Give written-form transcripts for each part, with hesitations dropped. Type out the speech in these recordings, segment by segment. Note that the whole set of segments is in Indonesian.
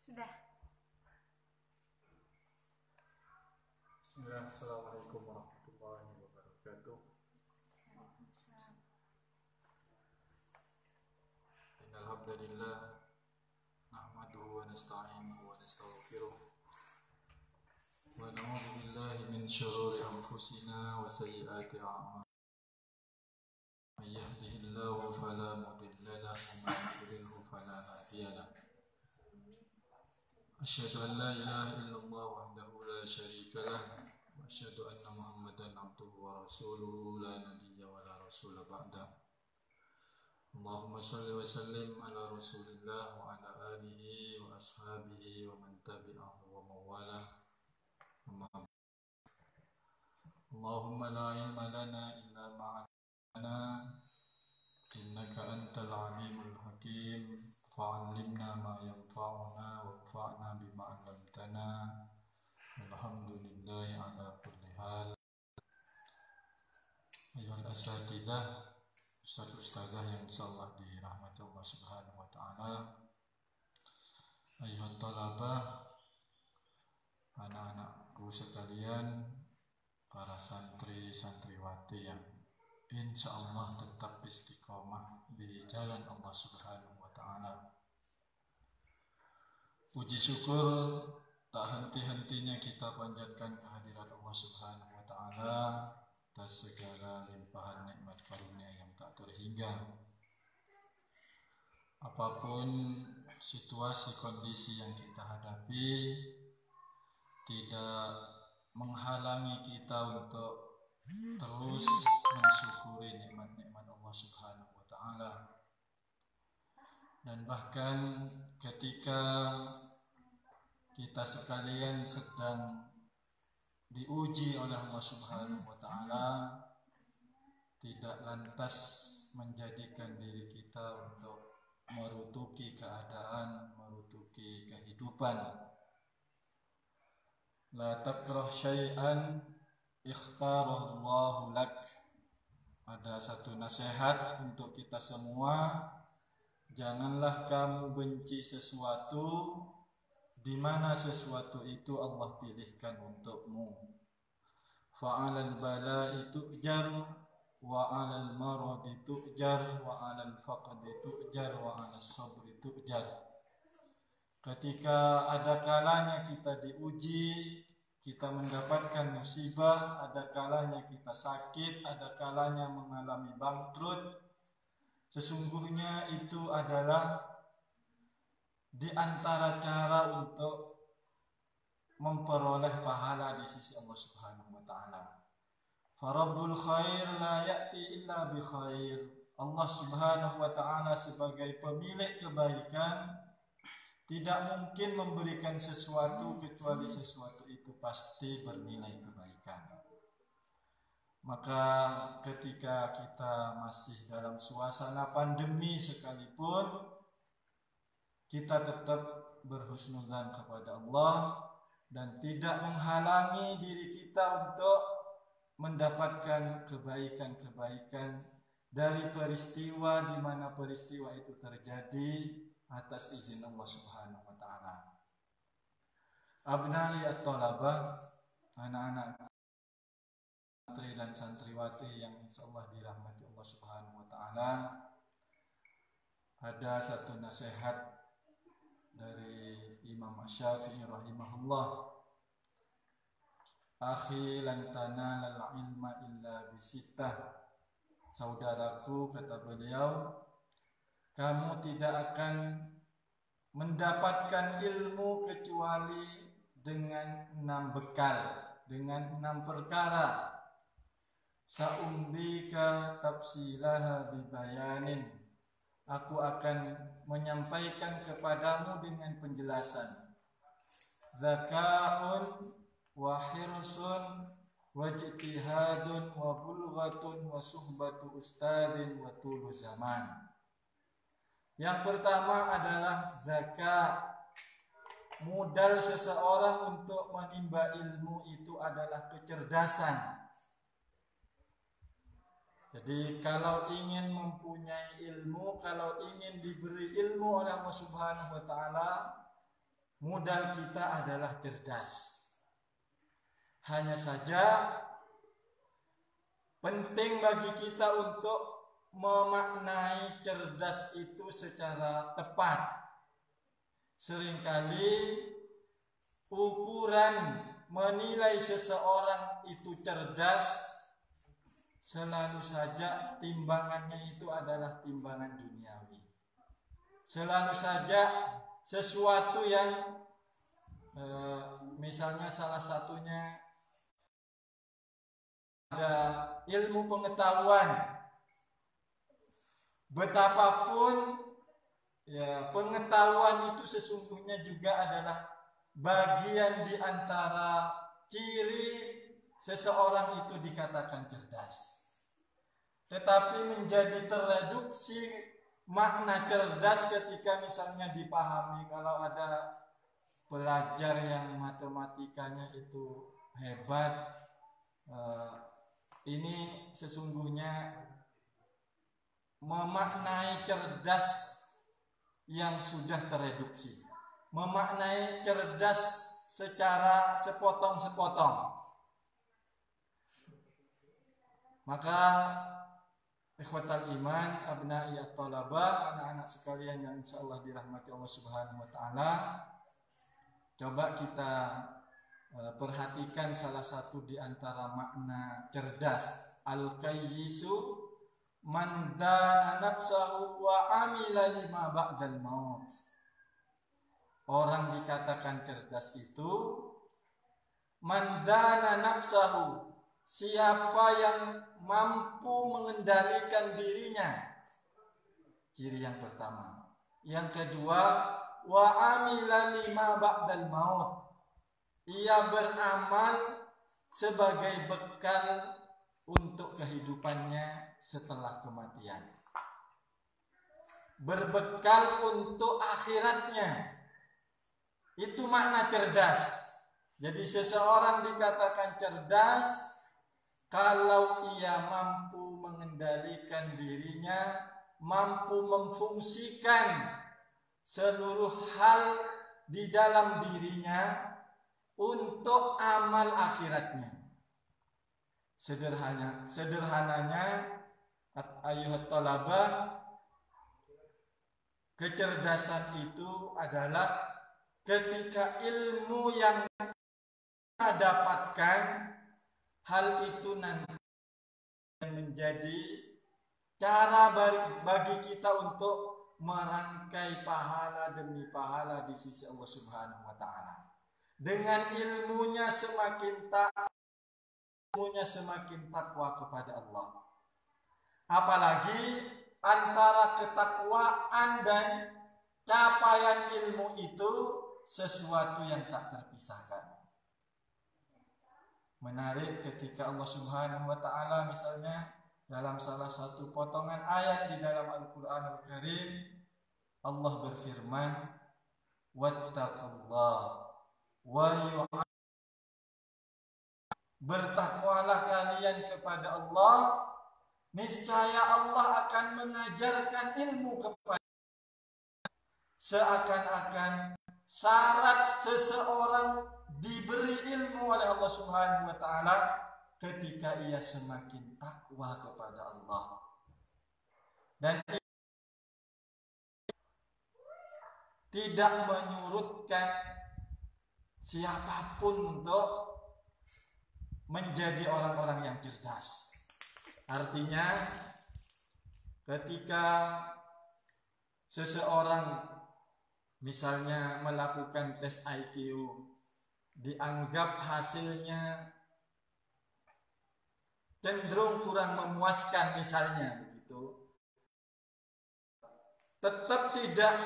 Sudah. Bismillah, Assalamualaikum warahmatullahi wabarakatuh. Waalaikumsalam. Innal hamdalillah nahmaduhu wa nasta'inuhu wa nastaghfiruh wa na'udzu billahi min shururi anfusina wa sayyiati a'malina. May yahdihillahu fala mudilla lahu wa may yudlilhu fala hadiya lahu. Asyhadu an la ilaha illallah wahdahu la syarika lahu wa asyhadu anna Muhammadan abduhu wa rasuluhu la nabiyya wa la rasula ba'dahu. Allahumma shalli wa sallim ala rasulillah wa ala alihi wa ashabihi wa man tabi'ahu wa mawalah. Allahumma la ilma lana illa ma 'allamtana innaka antal alimul hakim fa'allimna ma yanfa'una wanfa'na bima 'allamtana. Alhamdulillahi ala kulli hal. Ayyuhal asatidzah, ustaz-ustazah yang insyaallah dirahmati Allah Subhanahu wa taala, ayyuhat thalabah, anak-anakku sekalian, para santri santriwati yang insyaallah tetap istiqomah di jalan Allah Subhanahu wa taala. Puji syukur tak henti-hentinya kita panjatkan kehadirat Allah Subhanahu wa taala atas segala limpahan nikmat karunia yang tak terhingga. Apapun situasi kondisi yang kita hadapi, tidak menghalangi kita untuk terus mensyukuri nikmat-nikmat Allah Subhanahu wa taala. Dan bahkan ketika kita sekalian sedang diuji oleh Allah Subhanahu wa taala, tidak lantas menjadikan diri kita untuk merutuki keadaan, merutuki kehidupan. La takrah syai'an ikhtarahu Allahu lak. Ada satu nasihat untuk kita semua, janganlah kamu benci sesuatu di mana sesuatu itu Allah pilihkan untukmu. Fa'alal bala'i tu'jar wa 'alal maradi tu'jar wa 'alal faqdi tu'jar wa 'alas sabri tu'jar. Ketika ada kalanya kita diuji, kita mendapatkan musibah, ada kalanya kita sakit, ada kalanya mengalami bangkrut, sesungguhnya itu adalah di antara cara untuk memperoleh pahala di sisi Allah Subhanahu wa taala. Farabbul khair la ya'ti illa bi khair. Allah Subhanahu wa taala sebagai pemilik kebaikan tidak mungkin memberikan sesuatu kecuali sesuatu itu pasti bernilai kebaikan. Maka ketika kita masih dalam suasana pandemi sekalipun, kita tetap berhusnudzan kepada Allah dan tidak menghalangi diri kita untuk mendapatkan kebaikan-kebaikan dari peristiwa di mana peristiwa itu terjadi atas izin Allah Subhanahu wa taala. Abnai at-thalabah, anak-anak santri dan santriwati yang insyaallah dirahmati Allah Subhanahu wa taala, ada satu nasihat dari Imam Syafi'i rahimahullah. Akhi lan tanalal ilma illa bisittah. Saudaraku, kata beliau, kamu tidak akan mendapatkan ilmu kecuali dengan 6 bekal, dengan 6 perkara. Sa'umbika tafsilaha bibayanin. Aku akan menyampaikan kepadamu dengan penjelasan. Zaka'un wa hirsun wa ijtihadun wa bulghatun wa suhbatu ustadzin wa tulu zaman. Yang pertama adalah zakat. Modal seseorang untuk menimba ilmu itu adalah kecerdasan. Jadi kalau ingin mempunyai ilmu, kalau ingin diberi ilmu oleh Allah Subhanahu wa taala, modal kita adalah cerdas. Hanya saja penting bagi kita untuk memaknai cerdas itu secara tepat. Seringkali ukuran menilai seseorang itu cerdas selalu saja timbangannya itu adalah timbangan duniawi. Selalu saja sesuatu yang misalnya salah satunya ada ilmu pengetahuan. Betapapun ya, pengetahuan itu sesungguhnya juga adalah bagian di antara ciri seseorang itu dikatakan cerdas. Tetapi menjadi tereduksi makna cerdas ketika misalnya dipahami kalau ada pelajar yang matematikanya itu hebat, ini sesungguhnya memaknai cerdas yang sudah tereduksi, memaknai cerdas secara sepotong-sepotong. Maka ikhwatal iman, abna'i at-talabah, anak-anak sekalian yang insyaallah dirahmati Allah Subhanahu wa taala, coba kita perhatikan salah satu di antara makna cerdas. Al-qayyisu man dana nafsahu wa amila lima ba'dal maut. Orang dikatakan cerdas itu man dana nafsahu, siapa yang mampu mengendalikan dirinya. Ciri yang pertama. Yang kedua, wa amila lima ba'dal maut. Ia beramal sebagai bekal untuk kehidupannya setelah kematian. Berbekal untuk akhiratnya. Itu makna cerdas. Jadi seseorang dikatakan cerdas kalau ia mampu mengendalikan dirinya, mampu memfungsikan seluruh hal di dalam dirinya untuk amal akhiratnya. Sederhananya ayuhat talabah, kecerdasan itu adalah ketika ilmu yang kita dapatkan, hal itu nanti menjadi cara bagi kita untuk merangkai pahala demi pahala di sisi Allah Subhanahu wa taala. Dengan ilmunya semakin takwa kepada Allah. Apalagi antara ketakwaan dan capaian ilmu itu sesuatu yang tak terpisahkan. Menarik ketika Allah Subhanahu wa taala misalnya dalam salah satu potongan ayat di dalam Al-Qur'anul Karim, Allah berfirman, wattaqullah wa bertakwalah kalian kepada Allah, niscaya Allah akan mengajarkan ilmu kepada. Seakan-akan syarat seseorang diberi ilmu oleh Allah Subhanahu wa taala ketika ia semakin takwa kepada Allah. Dan tidak menyurutkan siapapun untuk menjadi orang-orang yang cerdas. Artinya ketika seseorang misalnya melakukan tes IQ, dianggap hasilnya cenderung kurang memuaskan misalnya begitu, tetap tidak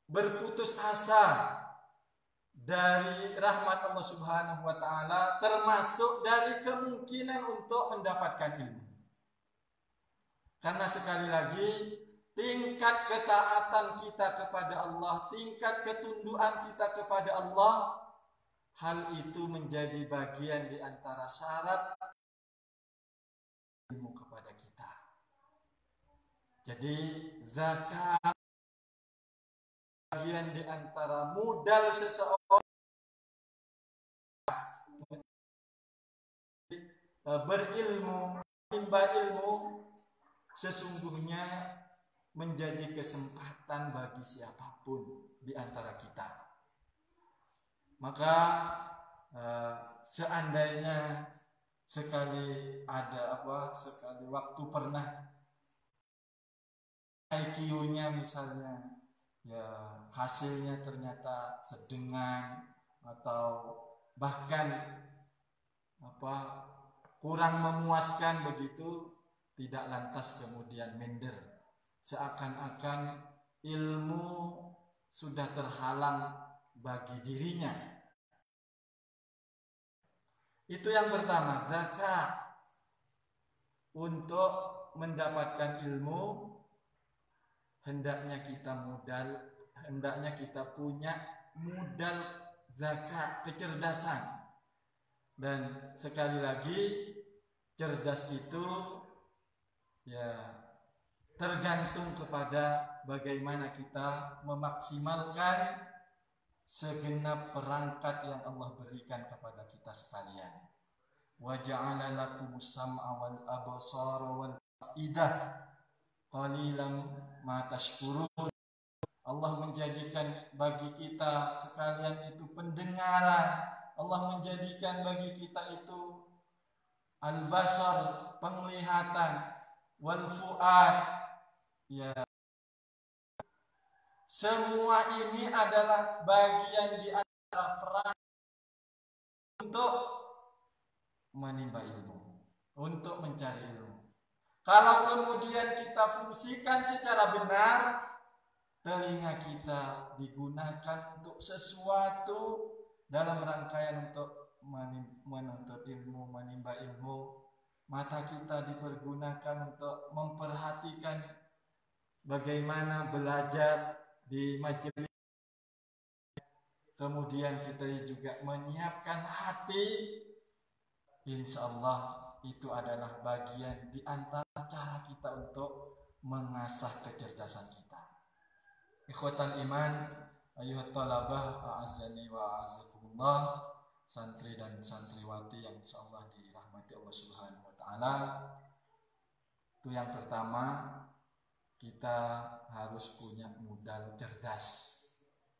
berputus asa dari rahmat Allah Subhanahu wa taala, termasuk dari kemungkinan untuk mendapatkan ilmu. Karena sekali lagi, tingkat ketaatan kita kepada Allah, tingkat ketundukan kita kepada Allah, hal itu menjadi bagian di antara syarat ilmu kepada kita. Jadi zakat bagian di antara modal seseorang berilmu, menimba ilmu, sesungguhnya menjadi kesempatan bagi siapapun di antara kita. Maka seandainya sekali waktu pernah IQ-nya misalnya ya hasilnya ternyata sedengan atau bahkan kurang memuaskan begitu, tidak lantas kemudian minder, seakan-akan ilmu sudah terhalang bagi dirinya. Itu yang pertama, zakat. Untuk mendapatkan ilmu hendaknya kita punya modal zakat, kecerdasan. Dan sekali lagi, cerdas itu ya tergantung kepada bagaimana kita memaksimalkan segenap perangkat yang Allah berikan kepada kita sekalian. Wa ja'ala lakumus sam'a wal absara wal afidah qalilan ma tashkurun. Allah menjadikan bagi kita sekalian itu pendengaran. Allah menjadikan bagi kita itu al-basar, penglihatan, wal fuad, ya. Semua ini adalah bagian di antara peran untuk menimba ilmu, untuk mencari ilmu. Kalau kemudian kita fungsikan secara benar, telinga kita digunakan untuk sesuatu dalam rangkaian untuk menuntut ilmu, menimba ilmu. Mata kita dipergunakan untuk memperhatikan bagaimana belajar di majelis. Kemudian kita juga menyiapkan hati. Insya Allah itu adalah bagian di antara cara kita untuk mengasah kecerdasan kita. Ikhwatal iman, ayuhat talabah, a'azani wa a'azakumullah, santri dan santriwati yang insyaallah dirahmati Allah Subhanahu wa taala. Itu yang pertama, kita harus punya modal cerdas.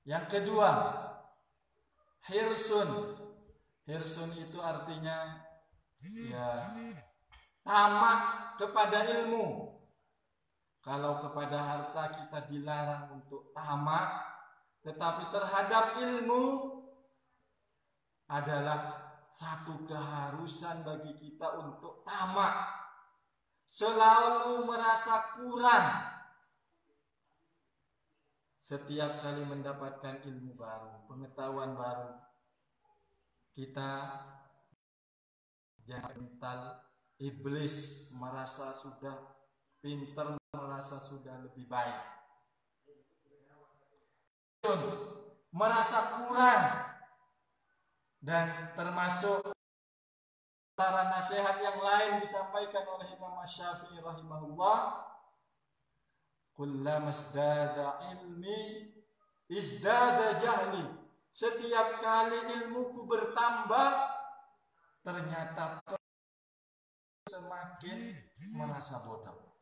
Yang kedua, hirsun. Hirsun itu artinya ya tamak kepada ilmu. Kalau kepada harta kita dilarang untuk tamak, tetapi terhadap ilmu adalah satu keharusan bagi kita untuk tamak. Selalu merasa kurang. Setiap kali mendapatkan ilmu baru, pengetahuan baru, kita jangan mental iblis, merasa sudah pintar, merasa sudah lebih baik, merasa kurang. Dan termasuk antara nasihat yang lain disampaikan oleh Imam Asy-Syafi'i rahimahullah, kullama izdada ilmi izdada jahli. Setiap kali ilmuku bertambah, ternyata semakin merasa bodoh.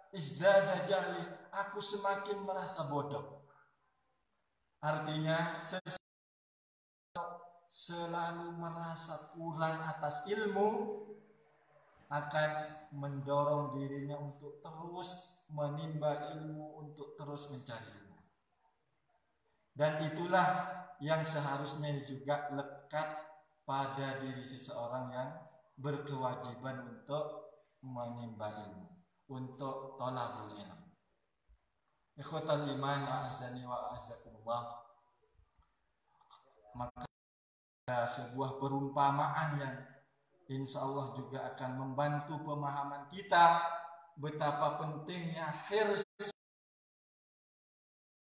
Izdada jahli, aku semakin merasa bodoh. Artinya selalu merasa kurang atas ilmu akan mendorong dirinya untuk terus menimba ilmu, untuk terus mencari ilmu. Dan itulah yang seharusnya juga lekat pada diri seseorang yang berkewajiban untuk menimba ilmu, untuk thalabul ilm. Ikhwatal iman, a'azzani wa a'azzakumullah. Maka sebuah perumpamaan yang insya Allah juga akan membantu pemahaman kita betapa pentingnya hirs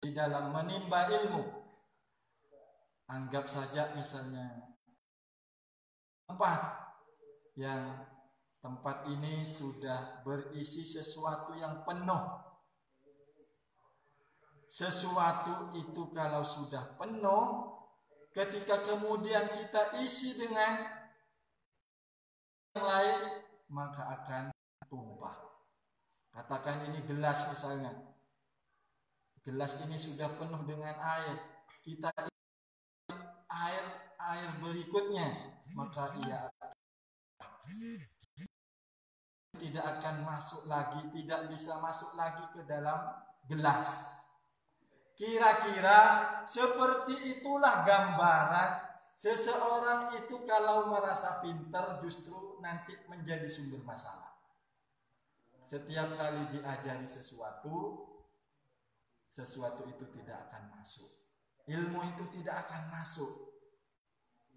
di dalam menimba ilmu. Anggap saja misalnya tempat ini sudah berisi sesuatu yang penuh, sesuatu itu kalau sudah penuh, ketika kemudian kita isi dengan yang lain, maka akan tumpah. Katakan ini gelas misalnya. Gelas ini sudah penuh dengan air. Kita air berikutnya, maka ia tidak akan masuk lagi, tidak bisa masuk lagi ke dalam gelas. Kira-kira seperti itulah gambaran seseorang itu kalau merasa pintar justru nanti menjadi sumber masalah. Setiap kali diajari sesuatu itu tidak akan masuk. Ilmu itu tidak akan masuk.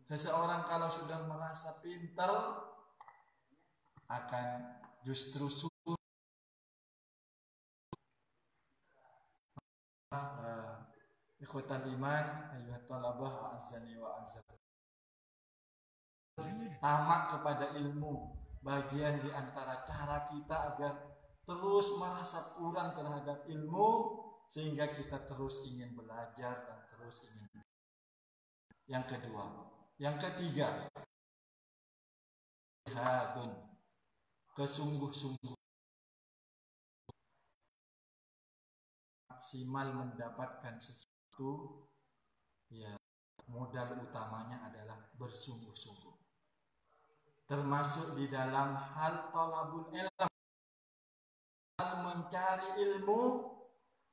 Seseorang kalau sudah merasa pintar akan justru ikhwatal iman ayyuhat talabah wa azani wa azab. Tamak kepada ilmu bagian di antara cara kita agar terus merasa kurang terhadap ilmu, sehingga kita terus ingin belajar dan terus ingin. Yang kedua, yang ketiga, jihadun, kesungguh-sungguh maksimal mendapatkan sesuatu, ya modal utamanya adalah bersungguh-sungguh. Termasuk di dalam hal talabul ilm, hal mencari ilmu,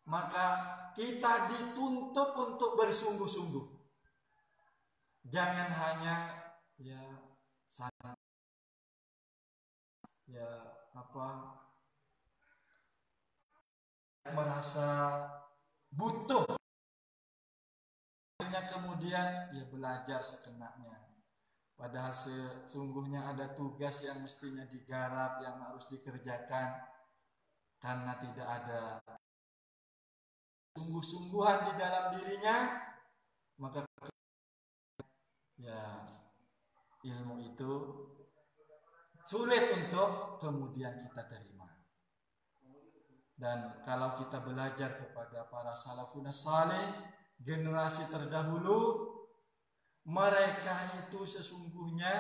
maka kita dituntut untuk bersungguh-sungguh. Jangan hanya merasa butuh, kemudian belajar sekenanya. Padahal sesungguhnya ada tugas yang mestinya digarap, yang harus dikerjakan. Karena tidak ada sungguh-sungguhan di dalam dirinya, maka ilmu itu sulit untuk kemudian kita terima. Dan kalau kita belajar kepada para salafun saleh, generasi terdahulu, mereka itu sesungguhnya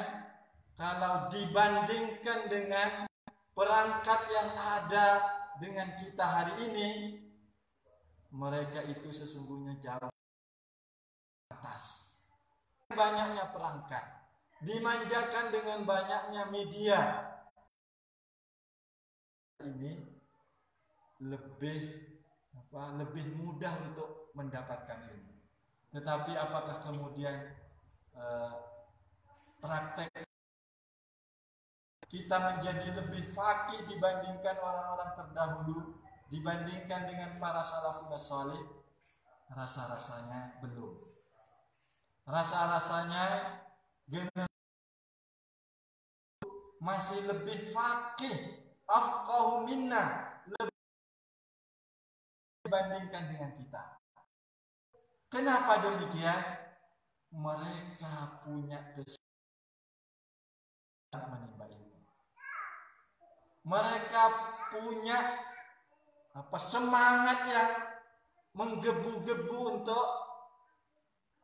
kalau dibandingkan dengan perangkat yang ada dengan kita hari ini, mereka itu sesungguhnya jauh atas. Banyaknya perangkat, dimanjakan dengan banyaknya media, ini lebih mudah untuk mendapatkan ilmu. Tetapi apakah kemudian praktek kita menjadi lebih faqih dibandingkan orang-orang terdahulu, dibandingkan dengan para salafun salih? Rasa-rasanya belum. Rasa-rasanya masih lebih faqih, afqahu minna, lebih dibandingkan dengan kita. Kenapa demikian? Mereka punya kesempatan menimba ilmu. Mereka punya semangat yang menggebu-gebu untuk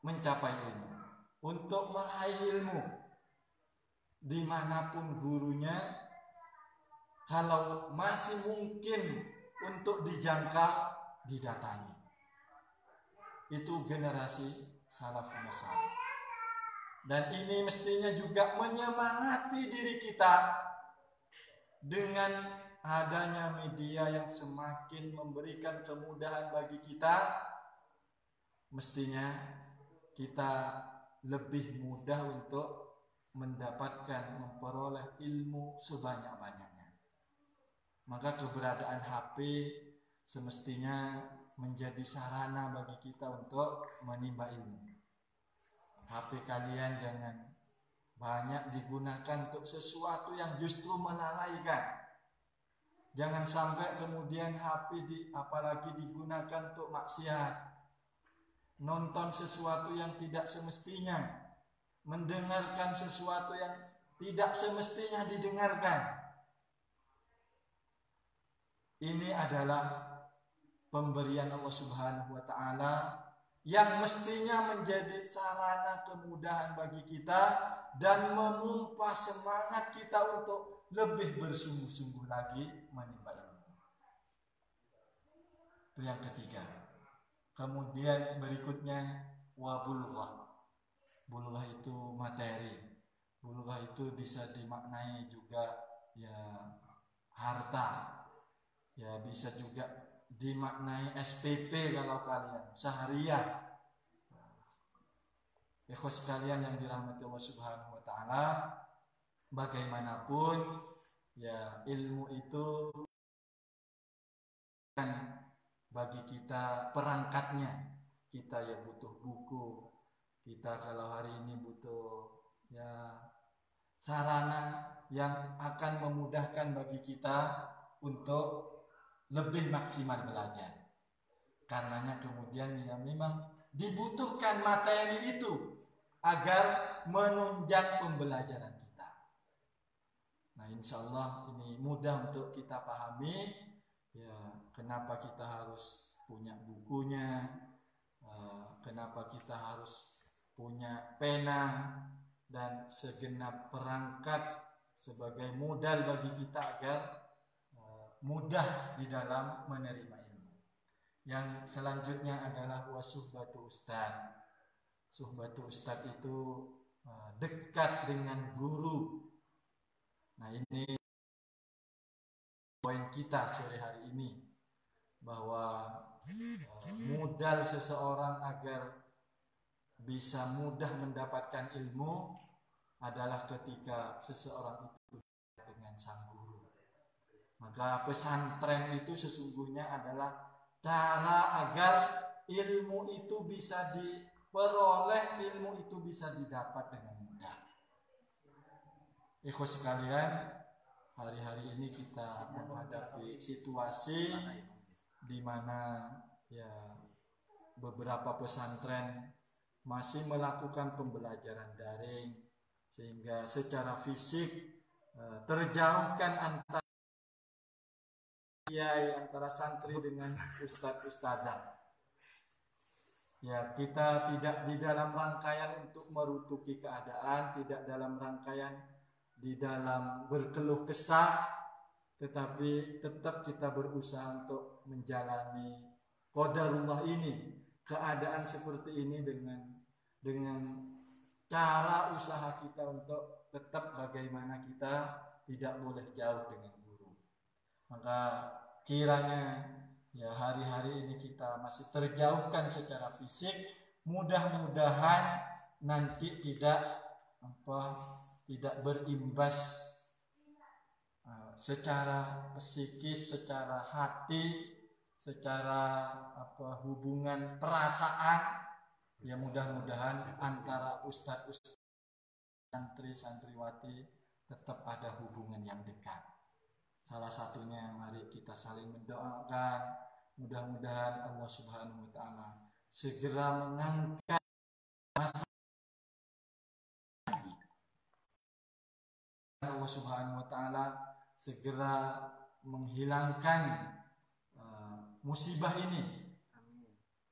mencapai ilmu, untuk meraih ilmu. Dimanapun gurunya, kalau masih mungkin untuk dijangkau, didatangi. Itu generasi salafun salih. Dan ini mestinya juga menyemangati diri kita dengan adanya media yang semakin memberikan kemudahan bagi kita. Mestinya kita lebih mudah untuk mendapatkan, memperoleh ilmu sebanyak-banyaknya. Maka keberadaan HP semestinya menjadi sarana bagi kita untuk menimba ilmu. HP kalian jangan banyak digunakan untuk sesuatu yang justru melalaikan. Jangan sampai kemudian HP apalagi digunakan untuk maksiat, nonton sesuatu yang tidak semestinya, mendengarkan sesuatu yang tidak semestinya didengarkan. Ini adalah pemberian Allah Subhanahu wa taala yang mestinya menjadi sarana kemudahan bagi kita dan memompa semangat kita untuk lebih bersungguh-sungguh lagi menimba ilmu. Itu yang ketiga. Kemudian berikutnya wabulughah. Bulughah itu materi. Bulughah itu bisa dimaknai juga ya harta. Ya bisa juga dimaknai SPP kalau kalian syahriah. Ikhwas sekalian yang dirahmati Allah Subhanahu wa taala, bagaimanapun ya ilmu itu kan bagi kita perangkatnya. Kita ya butuh buku. Kita kalau hari ini butuh ya sarana yang akan memudahkan bagi kita untuk lebih maksimal belajar. Karenanya kemudian ya memang dibutuhkan materi itu agar menunjang pembelajaran kita. Nah, insya Allah ini mudah untuk kita pahami ya kenapa kita harus punya bukunya, kenapa kita harus punya pena dan segenap perangkat sebagai modal bagi kita agar mudah di dalam menerima ilmu. Yang selanjutnya adalah wasuhbatu ustad. Suhbatu ustad itu dekat dengan guru. Nah, ini poin kita sore hari ini, bahwa modal seseorang agar bisa mudah mendapatkan ilmu adalah ketika seseorang itu dengan sang guru. Maka pesantren itu sesungguhnya adalah cara agar ilmu itu bisa diperoleh, ilmu itu bisa didapat dengan mudah. Ikhwas sekalian, hari-hari ini kita menghadapi situasi di mana ya beberapa pesantren masih melakukan pembelajaran daring, sehingga secara fisik terjauhkan antara antara santri dengan ustadz-ustadzah. Ya, kita tidak di dalam rangkaian untuk merutuki keadaan, tidak dalam rangkaian di dalam berkeluh kesah, tetapi tetap kita berusaha untuk menjalani qadarullah ini, keadaan seperti ini dengan cara usaha kita untuk tetap bagaimana kita tidak boleh jauh dengan guru. Maka kiranya ya hari-hari ini kita masih terjauhkan secara fisik, mudah-mudahan nanti tidak berimbas secara psikis, secara hati, secara hubungan perasaan. Ya mudah-mudahan antara ustadz santri-santriwati tetap ada hubungan yang dekat. Salah satunya mari kita saling mendoakan, mudah-mudahan Allah Subhanahu wa taala segera mengangkat Allah Subhanahu wa taala segera menghilangkan musibah ini,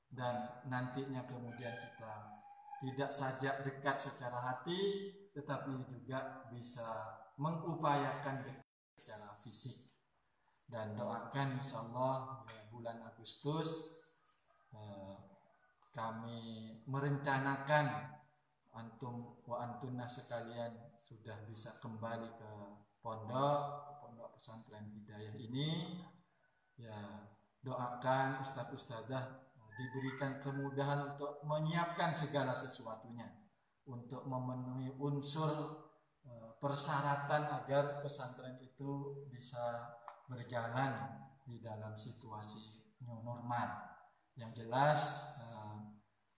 dan nantinya kemudian kita tidak saja dekat secara hati, tetapi juga bisa mengupayakan dekat secara fisik. Dan doakan insyaallah bulan Agustus kami merencanakan antum wa antunna sekalian sudah bisa kembali ke pondok pesantren Hidayah ini. Ya, doakan ustadz-ustadzah diberikan kemudahan untuk menyiapkan segala sesuatunya untuk memenuhi unsur persyaratan agar pesantren itu bisa berjalan di dalam situasi new normal. Yang jelas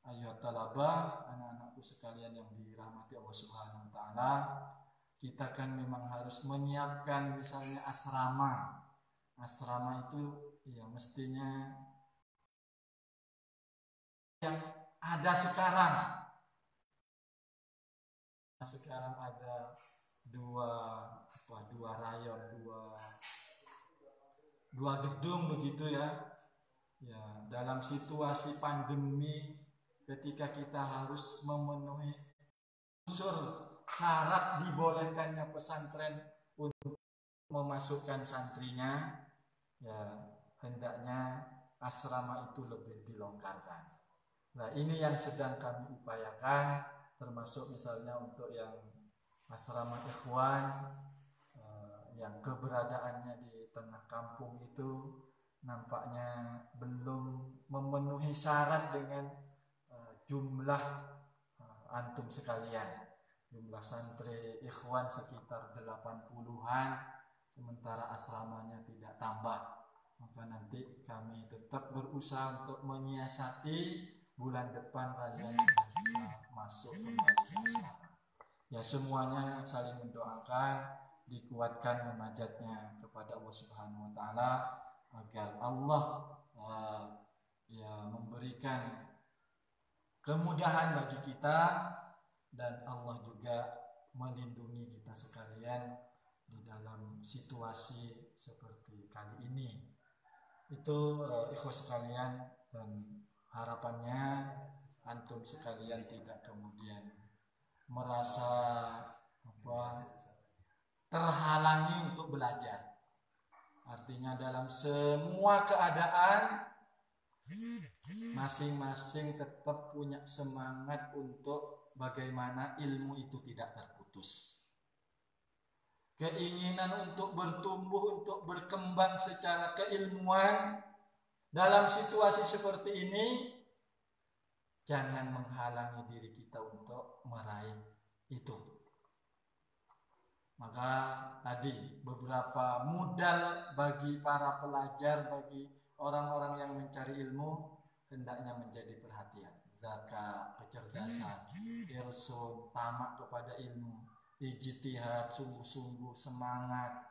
ayo talabah, anak-anakku sekalian yang dirahmati Allah Subhanahu wa taala, kita kan memang harus menyiapkan misalnya asrama. Asrama itu ya mestinya yang ada sekarang. Sekarang ada dua rayon, dua gedung begitu ya. Ya, dalam situasi pandemi ketika kita harus memenuhi unsur syarat dibolehkannya pesantren untuk memasukkan santrinya, ya hendaknya asrama itu lebih dilonggarkan. Nah, ini yang sedang kami upayakan, termasuk misalnya untuk yang asrama ikhwan yang keberadaannya di tengah kampung itu nampaknya belum memenuhi syarat dengan jumlah antum sekalian. Jumlah santri ikhwan sekitar 80-an, sementara asramanya tidak tambah. Maka nanti kami tetap berusaha untuk menyiasati bulan depan kalian sudah bisa masuk kembali ke asrama. Ya, semuanya saling mendoakan, dikuatkan munajatnya kepada Allah Subhanahu wa taala agar Allah memberikan kemudahan bagi kita, dan Allah juga melindungi kita sekalian di dalam situasi seperti kali ini. Itu ikhwas sekalian, dan harapannya antum sekalian tidak kemudian merasa terhalangi untuk belajar. Artinya dalam semua keadaan masing-masing tetap punya semangat untuk bagaimana ilmu itu tidak terputus. Keinginan untuk bertumbuh, untuk berkembang secara keilmuan dalam situasi seperti ini jangan menghalangi diri kita untuk meraih itu. Maka tadi beberapa modal bagi para pelajar, bagi orang-orang yang mencari ilmu hendaknya menjadi perhatian. Zakat, kecerdasan, irsun, tamak kepada ilmu, ijtihad, sungguh-sungguh semangat,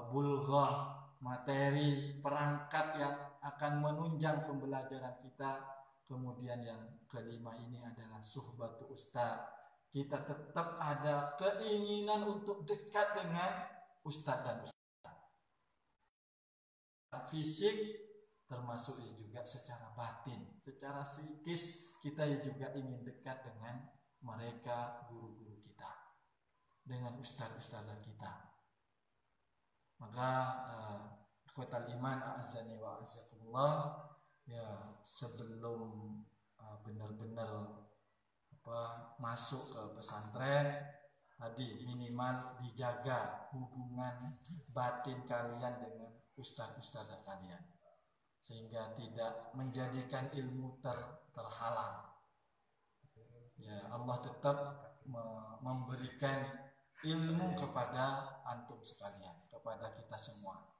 bulghah, materi, perangkat yang akan menunjang pembelajaran kita. Kemudian yang kelima ini adalah suhbatu ustaz. Kita tetap ada keinginan untuk dekat dengan ustaz dan ustaz. Fisik termasuk juga secara batin, secara psikis kita juga ingin dekat dengan mereka, guru-guru kita, dengan ustaz-ustazah kita. Maka ikhwatal iman a'azzani wa a'azzakumullah, ya sebelum benar-benar masuk ke pesantren tadi minimal dijaga hubungan batin kalian dengan ustaz-ustazah kalian, sehingga tidak menjadikan ilmu terhalang. Ya, Allah tetap memberikan ilmu kepada antum sekalian, kepada kita semua.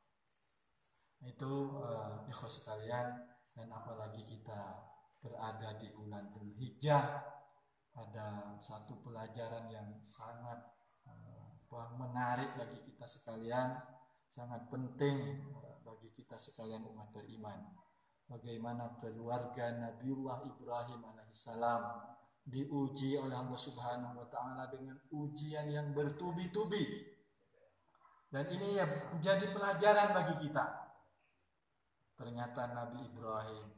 Itu ikhwas sekalian, dan apalagi kita berada di bulan Dzulhijjah, ada satu pelajaran yang sangat menarik bagi kita sekalian, sangat penting bagi kita sekalian umat beriman. Bagaimana keluarga Nabiullah Ibrahim alaihissalam diuji oleh Allah Subhanahu wa taala dengan ujian yang bertubi-tubi. Dan ini ya menjadi pelajaran bagi kita. Ternyata Nabi Ibrahim,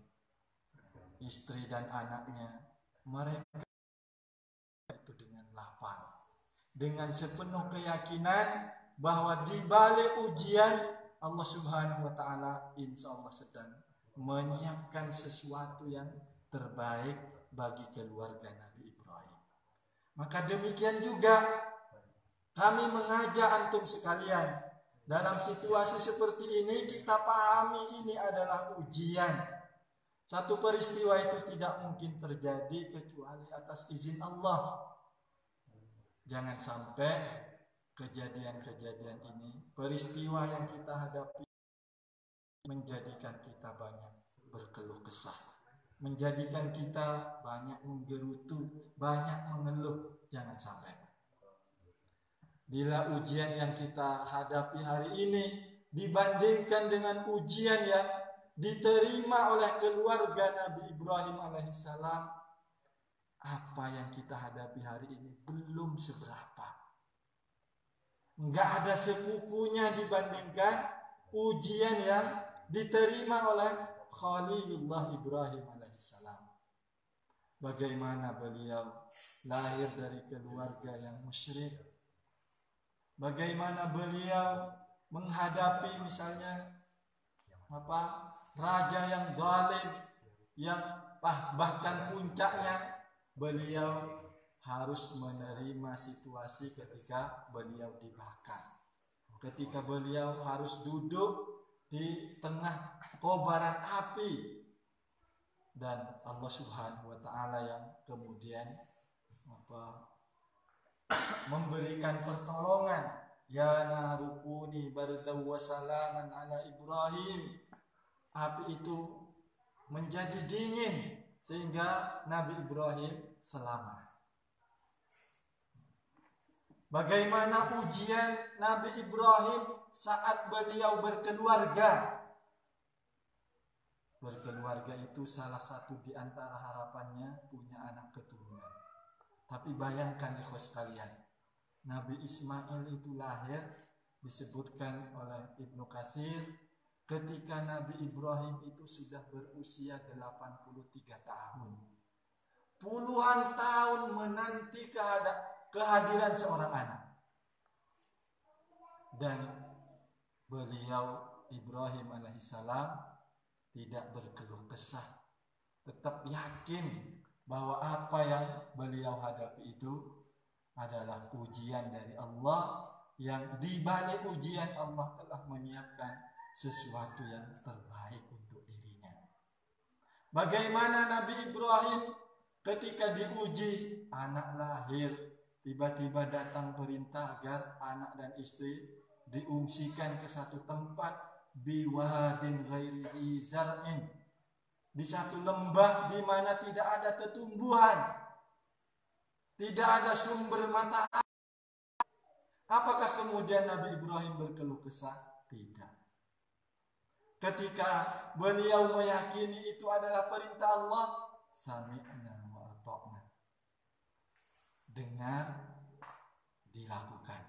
istri dan anaknya, mereka itu dengan lapang, dengan sepenuh keyakinan bahwa di balik ujian Allah Subhanahu wa taala insyaallah sedang menyiapkan sesuatu yang terbaik bagi keluarga Nabi Ibrahim. Maka demikian juga kami mengajak antum sekalian, dalam situasi seperti ini kita pahami ini adalah ujian. Satu peristiwa itu tidak mungkin terjadi kecuali atas izin Allah. Jangan sampai kejadian-kejadian ini, peristiwa yang kita hadapi, menjadikan kita banyak berkeluh kesah, menjadikan kita banyak menggerutu, banyak mengeluh. Jangan sampai. Bila ujian yang kita hadapi hari ini dibandingkan dengan ujian yang diterima oleh keluarga Nabi Ibrahim alaihissalam, apa yang kita hadapi hari ini belum seberapa. Enggak ada sepupunya dibandingkan ujian yang diterima oleh Khalilullah Ibrahim alaihissalam. Bagaimana beliau lahir dari keluarga yang musyrik. Bagaimana beliau menghadapi misalnya raja yang zalim, yang bahkan puncaknya beliau harus menerima situasi ketika beliau dibakar. Ketika beliau harus duduk di tengah kobaran api, dan Allah Subhanahu wa taala yang kemudian memberikan pertolongan, ya narukuni bardaw wa salaman ala Ibrahim. Api itu menjadi dingin sehingga Nabi Ibrahim selamat. Bagaimana ujian Nabi Ibrahim saat beliau berkeluarga. Berkeluarga itu salah satu di antara harapannya punya anak keturunan. Tapi bayangkan ikhwas sekalian, Nabi Ismail itu lahir, disebutkan oleh Ibnu Katsir, ketika Nabi Ibrahim itu sudah berusia 83 tahun. Puluhan tahun menanti kehadiran seorang anak. Dan beliau Ibrahim alaihissalam tidak berkeluh kesah, tetap yakin bahwa apa yang beliau hadapi itu adalah ujian dari Allah, yang di balik ujian Allah telah menyiapkan sesuatu yang terbaik untuk dirinya. Bagaimana Nabi Ibrahim ketika diuji, anak lahir, tiba-tiba datang perintah agar anak dan istri diungsikan ke satu tempat, biwadin ghairi zar'in, di satu lembah di mana tidak ada tumbuhan, tidak ada sumber mata air. Apakah kemudian Nabi Ibrahim berkeluh kesah? Tidak. Ketika beliau meyakini itu adalah perintah Allah, sami'na wa ata'na, dengar, dilakukan,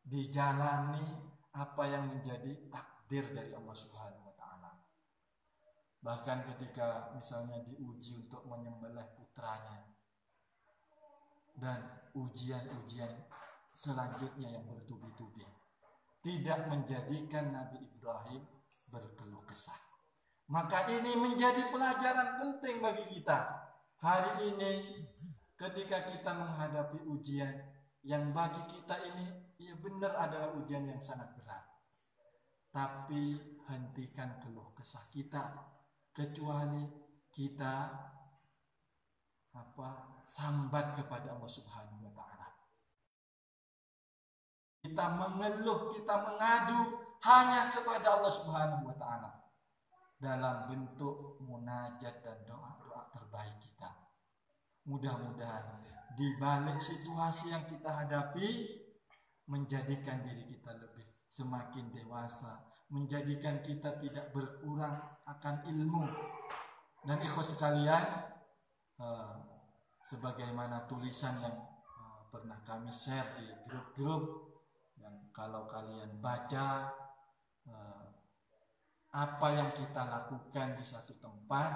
dijalani apa yang menjadi takdir dari Allah Subhanahu wa taala. Bahkan ketika misalnya diuji untuk menyembelih putranya, dan ujian-ujian selanjutnya yang bertubi-tubi, tidak menjadikan Nabi Ibrahim berkeluh kesah. Maka ini menjadi pelajaran penting bagi kita hari ini, ketika kita menghadapi ujian yang bagi kita ini ya benar adalah ujian yang sangat berat. Tapi hentikan keluh kesah kita, kecuali kita sambat kepada Allah Subhanahu wa taala. Kita mengeluh, kita mengadu hanya kepada Allah Subhanahu wa taala dalam bentuk munajat dan doa-doa terbaik kita. Mudah-mudahan di balik situasi yang kita hadapi menjadikan diri kita lebih semakin dewasa, menjadikan kita tidak berkurang akan ilmu. Dan ikhwas sekalian, sebagaimana tulisan yang pernah kami share di grup-grup, dan kalau kalian baca apa yang kita lakukan di satu tempat,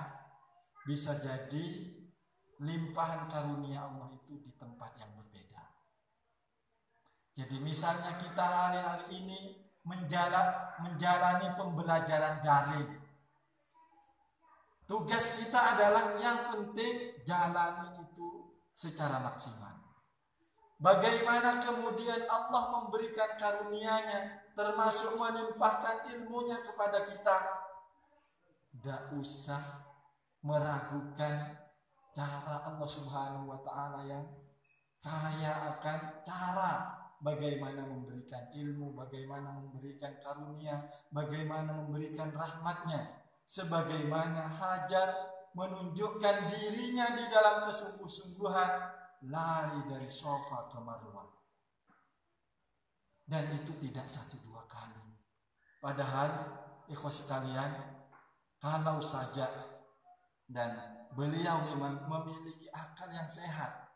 bisa jadi limpahan karunia Allah itu di tempat yang berbeda. Jadi misalnya kita hari-hari ini menjalani pembelajaran daring, tugas kita adalah yang penting jalani itu secara maksimal. Bagaimana kemudian Allah memberikan karunia-Nya, termasuk melimpahkan ilmunya kepada kita, tidak usah meragukan cara Allah Subhanahu wa taala yang kaya akan cara bagaimana memberikan ilmu, bagaimana memberikan karunia, bagaimana memberikan rahmatnya. Sebagaimana Hajar menunjukkan dirinya di dalam kesungguh-sungguhan lari dari Safa ke Marwah, dan itu tidak 1-2 kali. Padahal ikhwas sekalian, kalau saja dan beliau memang memiliki akal yang sehat,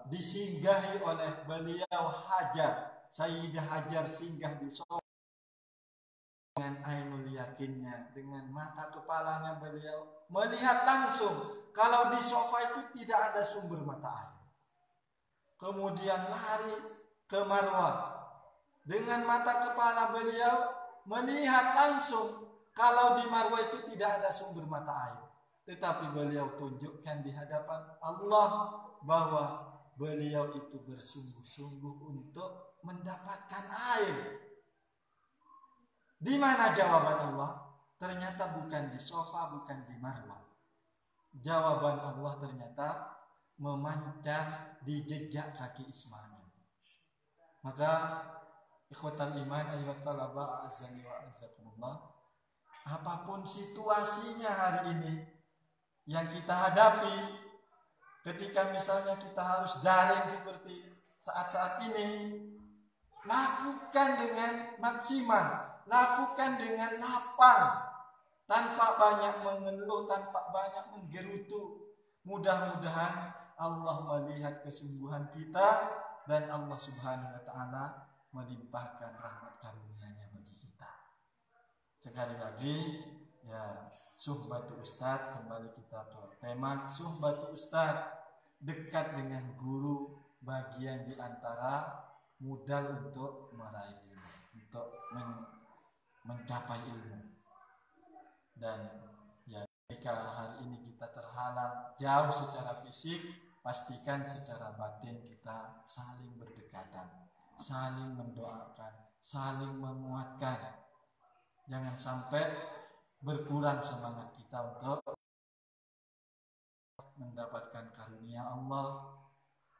disinggahi oleh beliau Hajar, Sayyidah Hajar singgah di Safa, dengan ainul yakinnya, dengan mata kepalanya beliau melihat langsung kalau di sofa itu tidak ada sumber mata air. Kemudian lari ke Marwah, dengan mata kepala beliau melihat langsung kalau di Marwah itu tidak ada sumber mata air. Tetapi beliau tunjukkan di hadapan Allah bahwa beliau itu bersungguh-sungguh untuk mendapatkan air. Di mana jawaban Allah? Ternyata bukan di sofa, bukan di Marwah. Jawaban Allah ternyata memancar di jejak kaki Ismail. Maka ikhwatal iman ayyuhat talaba azani wa azakumullah, apapun situasinya hari ini yang kita hadapi, ketika misalnya kita harus daring seperti saat-saat ini, lakukan dengan maksimal, lakukan dengan lapang, tanpa banyak mengeluh, tanpa banyak menggerutu. Mudah-mudahan Allah melihat kesungguhan kita dan Allah Subhanahu wa taala melimpahkan rahmat karunia-Nya bagi kita. Sekali lagi ya, suhbatu ustaz, kembali kita ke tema suhbatu ustaz, dekat dengan guru bagian di antara modal untuk meraih ilmu, untuk mencapai ilmu. Dan ya, jika hari ini kita terhalang jauh secara fisik, pastikan secara batin kita saling berdekatan, saling mendoakan, saling menguatkan. Jangan sampai berkurang semangat kita untuk mendapatkan karunia Allah,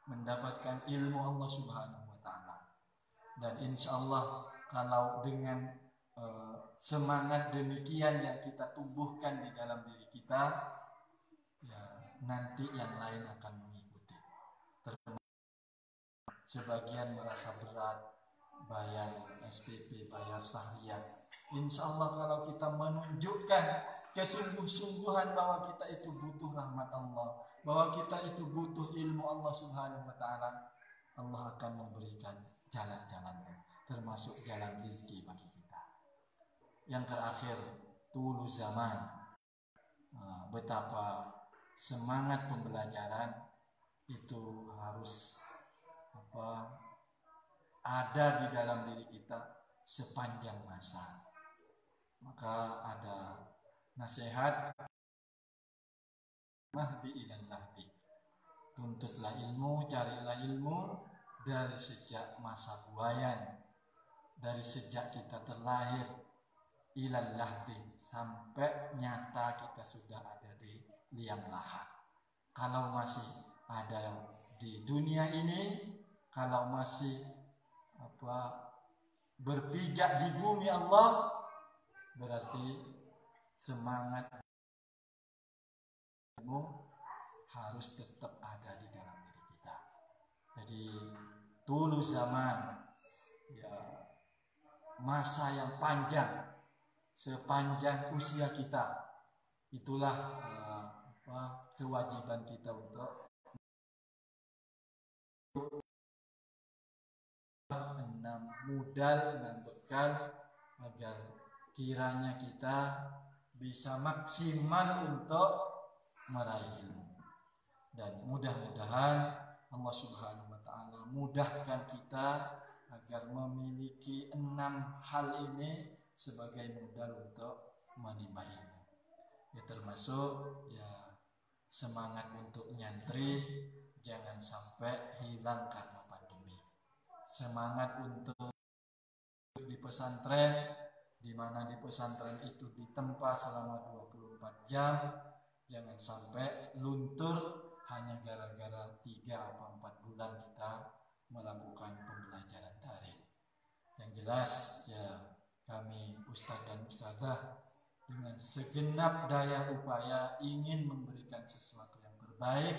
mendapatkan ilmu Allah Subhanahu wa taala. Dan insya Allah kalau dengan semangat demikian yang kita tumbuhkan di dalam diri kita, ya nanti yang lain akan mengikuti. Sebagian merasa berat bayar SPP, bayar sahriyah. Insya Allah kalau kita menunjukkan kesungguh-sungguhan bahwa kita itu butuh rahmat Allah, bahwa kita itu butuh ilmu Allah Subhanahu wa taala, Allah akan memberikan jalan-jalannya, termasuk jalan rezeki bagi kita. Yang terakhir, tulu zaman, betapa semangat pembelajaran itu harus ada di dalam diri kita sepanjang masa. Maka ada nasihat mahdi ilal lahdi, tuntutlah ilmu, carilah ilmu dari sejak masa buayan, dari sejak kita terlahir ilal lahdi sampai nyata kita sudah ada di liang lahat. Kalau masih ada di dunia ini, kalau masih berpijak di bumi Allah, berarti semangat ilmu harus tetap ada di dalam diri kita. Jadi dulu zaman, ya, masa yang panjang, sepanjang usia kita, itulah kewajiban kita untuk modal dan bekal agar kiranya kita bisa maksimal untuk meraih ilmu. Dan mudah-mudahan Allah Subhanahu wa taala mudahkan kita agar memiliki 6 hal ini sebagai modal untuk menimba ilmu. Ya, termasuk ya semangat untuk nyantri jangan sampai hilang karena pandemi. Semangat untuk di pesantren, di mana di pesantren itu ditempa selama 24 jam, jangan sampai luntur hanya gara-gara 3 atau 4 bulan kita melakukan pembelajaran daring. Yang jelas ya, kami ustaz dan ustazah dengan segenap daya upaya ingin memberikan sesuatu yang terbaik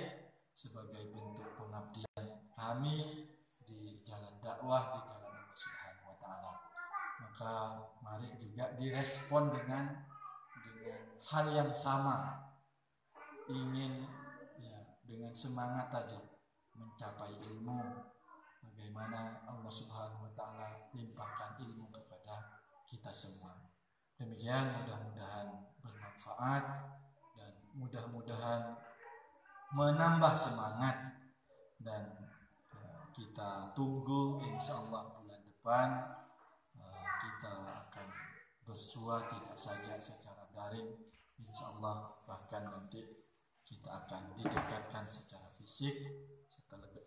sebagai bentuk pengabdian kami di jalan dakwah, di jalan Allah Subhanahu wa taala. Maka mari juga direspon dengan hal yang sama, ingin ya dengan semangat tadi mencapai ilmu, bagaimana Allah Subhanahu wa taala limpahkan ilmu kepada kita semua. Demikian, mudah-mudahan bermanfaat dan mudah-mudahan menambah semangat, dan kita tunggu insya Allah bulan depan kita akan bersua tidak saja secara daring, insya Allah bahkan nanti kita akan didekatkan secara fisik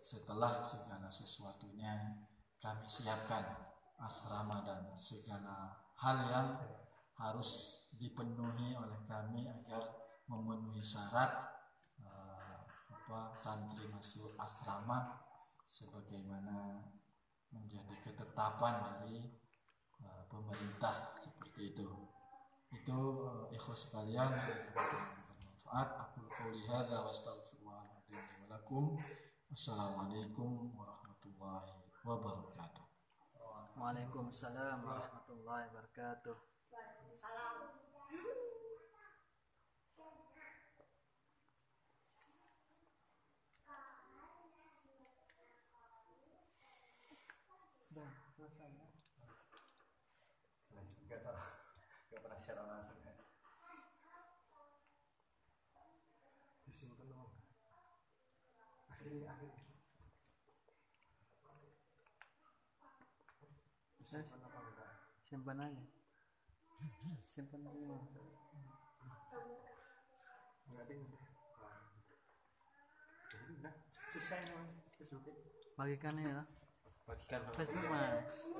setelah segala sesuatunya kami siapkan asrama dan segala hal yang harus dipenuhi oleh kami agar memenuhi syarat santri masuk asrama sebagaimana menjadi ketetapan dari pemerintah seperti itu. Itu ikhwas sekalian, bermanfaat. Aku qouli hadza wa astaghfirullahaladzim wa lakum. Wassalamualaikum warahmatullahi wabarakatuh. Waalaikumsalam warahmatullahi wabarakatuh. Gak pernah secara langsung ya. Disimpan dong. Akhir. Simpan apa enggak? Simpan aja. Simpan dulu. Enggak ding. Udah, selesai nih Facebook. Bagikan ya. Bagikan Facebook Mas.